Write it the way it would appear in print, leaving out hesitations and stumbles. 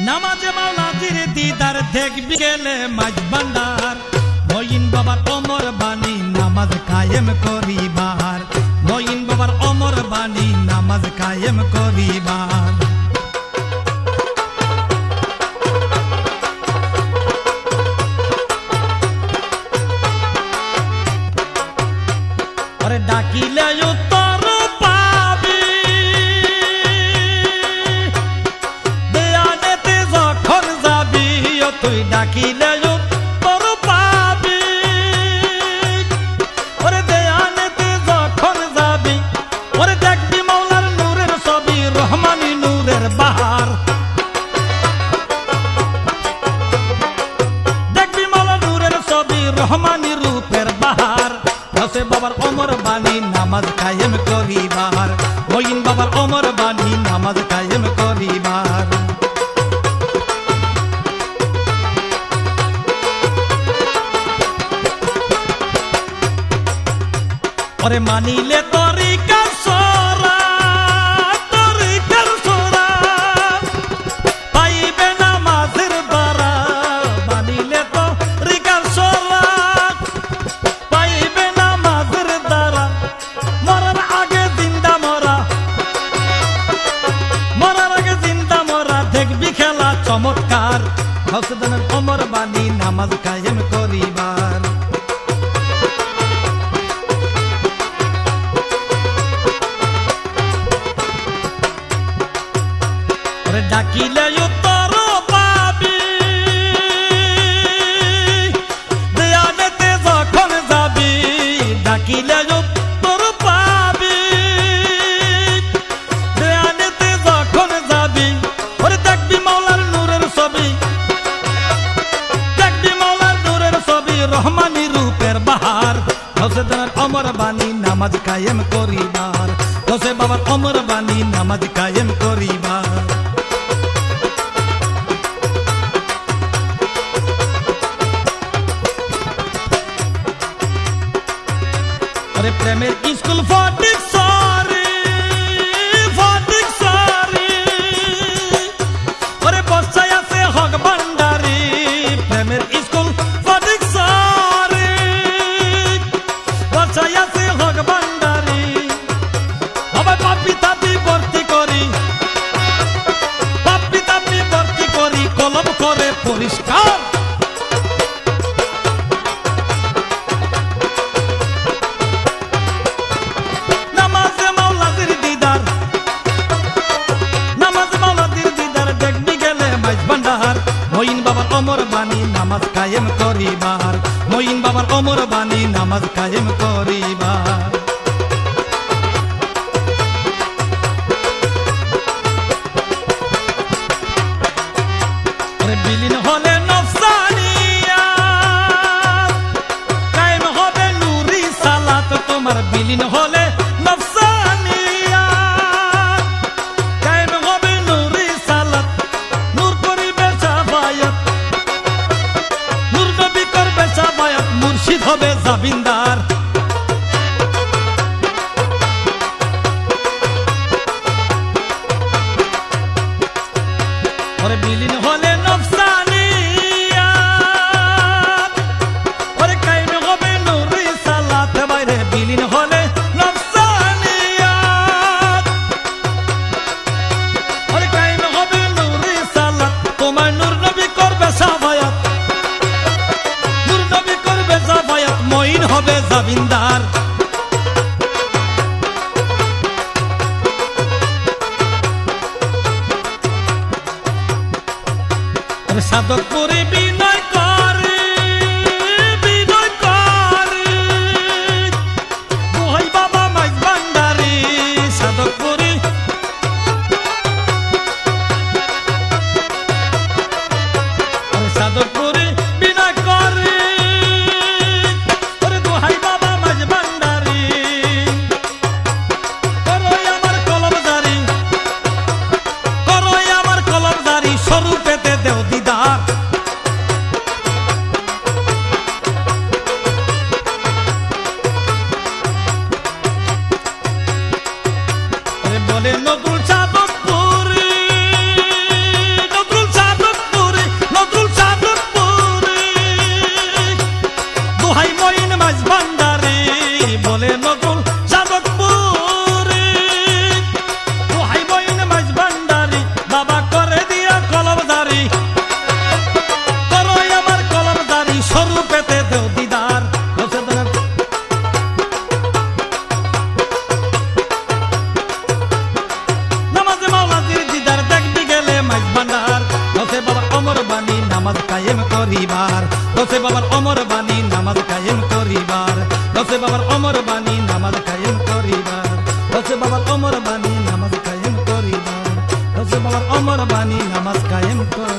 নামাজে মাওলাজির দিদার দেখবি গেলে মাঝ ভান্ডার মঈন বাবার অমর বাণী নামাজ কায়েম করিবার মঈন বাবার অমর বাণী নামাজ কায়েম করিবার আরে ডাকিলে উত্তর পাবি দেয়ানেতে যখন যাবি তুই ডাকিলে উত্তর পাবি ওরে দেয়ানেতে যখন যাবি ওরে দেখবি মাওলার নূরের ছবি রহমানি নূরের বাহার দেখবি মাওলার নূরের ছবি রহমানি রূপের বাহার বাবার অমর বাণী নামাজ কায়েম করিবার মঈন বাবার অমর বাণী নামাজ কায়েম করিবার ওরে মানিলে তরিকার সরা তরিকার সরা পাইবে নামাজের দ্বারা মানিলে তরিকার সরা চমৎকার হসদানের অমর বাণী নামাজ কায়েম করিবার ওরে ডাকিলে উত্তর পাবি দেয়ানেতে যখন যাবি ডাকিলে উত্তর পাবি দেয়ানেতে যখন যাবি ওরে দেখবি মাওলার নূরের ছবি দেখবি মাওলার নূরের ছবি রহমানি রূপের বাহার হসদানের অমর বাণী নামাজ কায়েম করিবার হোসে বাবার অমর বাণী নামাজ কায়েম করিবার ওরে প্রেমের স্কুল ফটিক সরি ফটিক সরি ওরে বসাই আছে হক ভান্ডারি প্রেমের স্কুল ফটিক সরি বসাই আছে হক ভান্ডারি আবার পাপি তাপি ভর্তি করি পাপি তাপি ভর্তি করি কলম করে পরিষ্কার মঈন বাবার অমর বাণী নামাজ কায়েম করিবার মঈন বাবার অমর বাণী নামাজ কায়েম করিবার বিলীন হলে নফসানিয়াত কায়েম হবে নূরি সালাত তোমার বিলীন হলে নফসানিয়াত কায়েম হবে নূরি সালাত নূর করিবে সাফায়াত নূর নবী করবে সাফায়াত মুর্শিদ হবে জাবিন্দার ওরে বিলীন হলে নফসানিয়াত ওরে কায়েম হবে নূরি সালাত বাইরে বিলীন হলে নফসানিয়াত ওরে কায়েম হবে নূরি সালাত তোমার নূর নবী করবে সাফায়াত নূর নবী করবে সাফায়াত মঈন হবে জাবিন্দার সাধক করে বিনয় করে বিনয় করে দোহাই বাবা মাইজ ভান্ডারি সাধক করে সাধক করে বিনয় করে দোহাই বাবা মাইজ ভান্ডারি করোই আমার কলমদারি স্বরূপেতে দেও দিদার বাণী নামাজ কায়েম করিবার গৌসে বাবার অমর বাণী নামাজ কায়েম করিবার গৌসে বাবার অমর বাণী নামাজ কায়েম করিবার গৌসে বাবার অমর বাণী নামাজ কায়েম করিবার গৌসে বাবার অমর বাণী নামাজ কায়েম করিবার